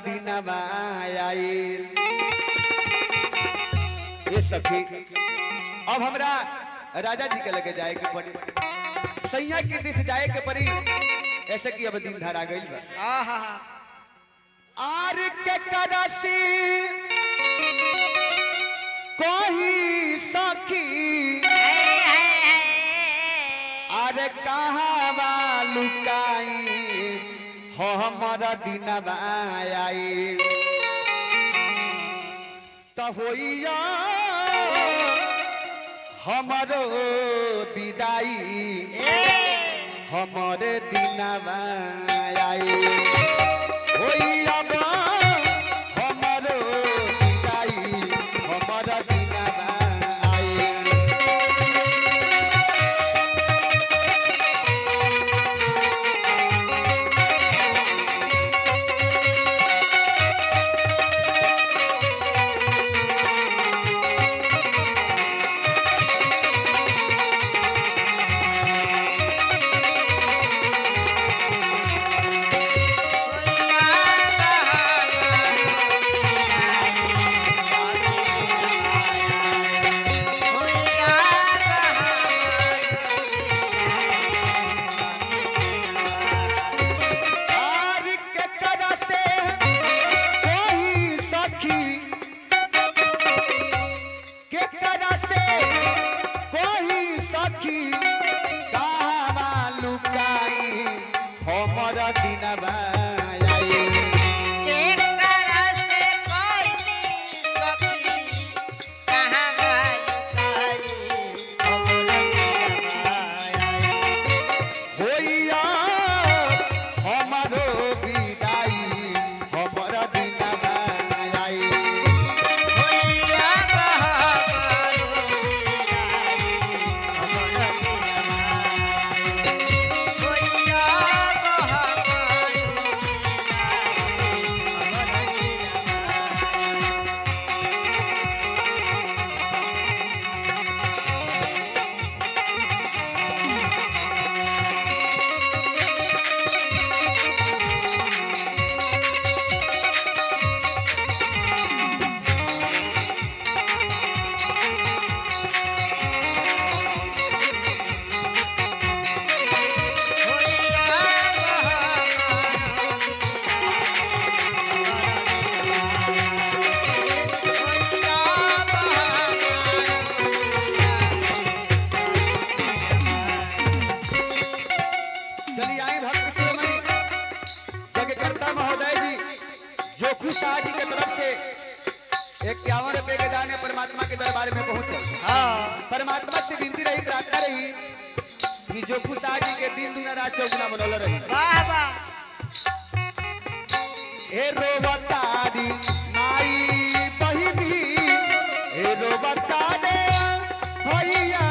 दिन आई। ये सखी अब हमरा राजा जी के लगे जाए के पड़ी, सैया के दिश जाए के पड़ी, ऐसे कि अब दिन धरा गई बा। आर के करसी कोही सखी अरे कहावा लुकाई हो हमारा दिन आई। तो होइया हमारो विदाई हमारे दिन आई। होइया हमारो विदाई हमारा दिन आई। शाह जी के तरफ से 51 रुपए के दाने परमात्मा के दरबार में पहुंचे। परमात्मा से विनती रही, प्रार्थना रही कि जो शाह जी के दिन दुना रात चौगुना मनोल रही। वाह वाह। ए रोवतारी माई बहिनी, ए रोवतारे भैया,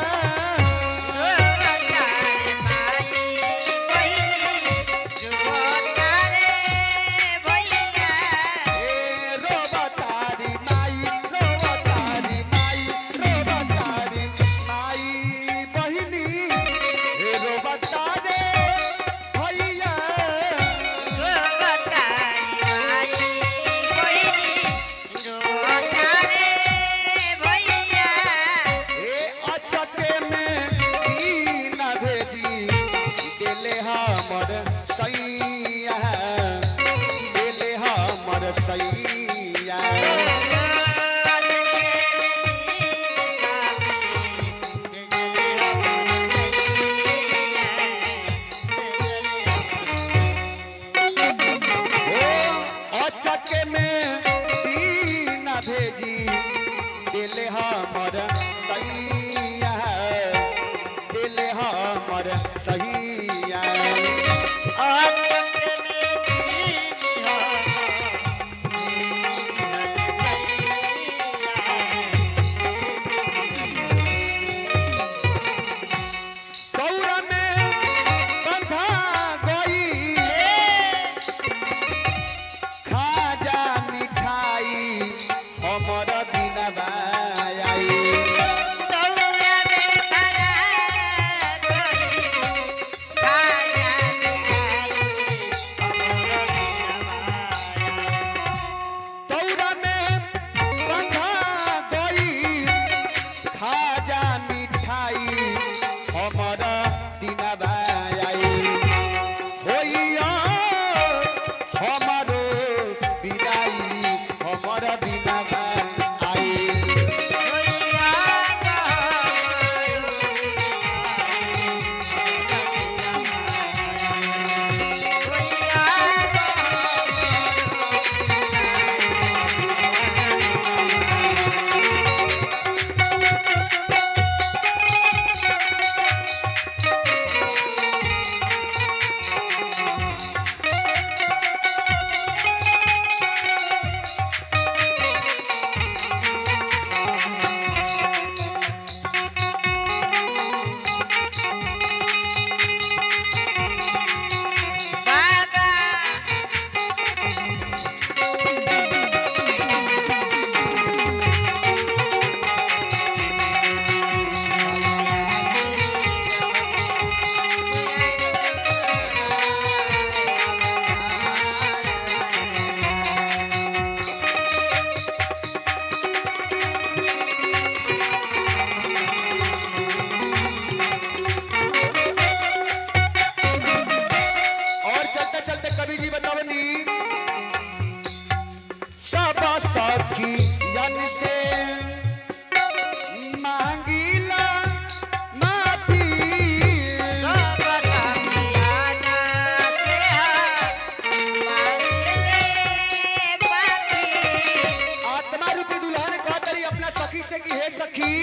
हे सखी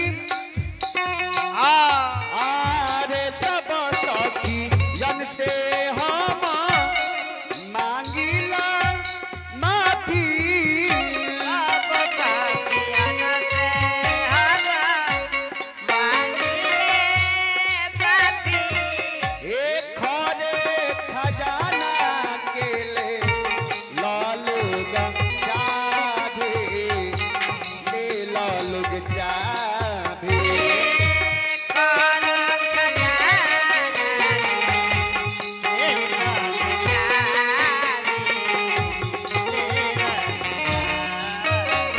आरे सब सखी जन से हम मांगिला माफी एक खरे खजाना के ले लालूग चाबी ले लालूग चाबी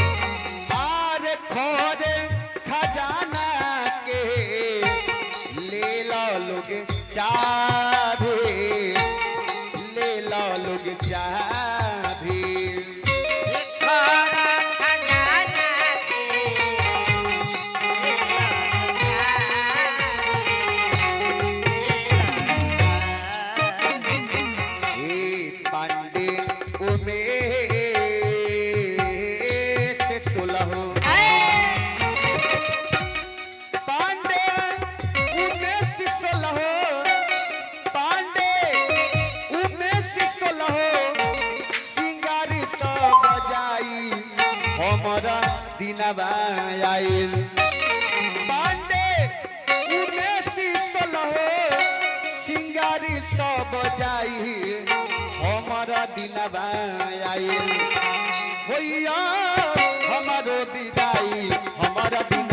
आरे खोरे खजाना के ले लालूग चाबी ले लालूग चाबी पांडे उमेश सुलहो पांडे उमेश सुलहो पांडे उमेश सुलहो सिंगारी तो बजाई हमरा दिनवा आइल पांडे उमेश सुलहो सिंगारी तो बजाई हमारा दिनवा आइल होइया हमारो विदाई हमारा दिन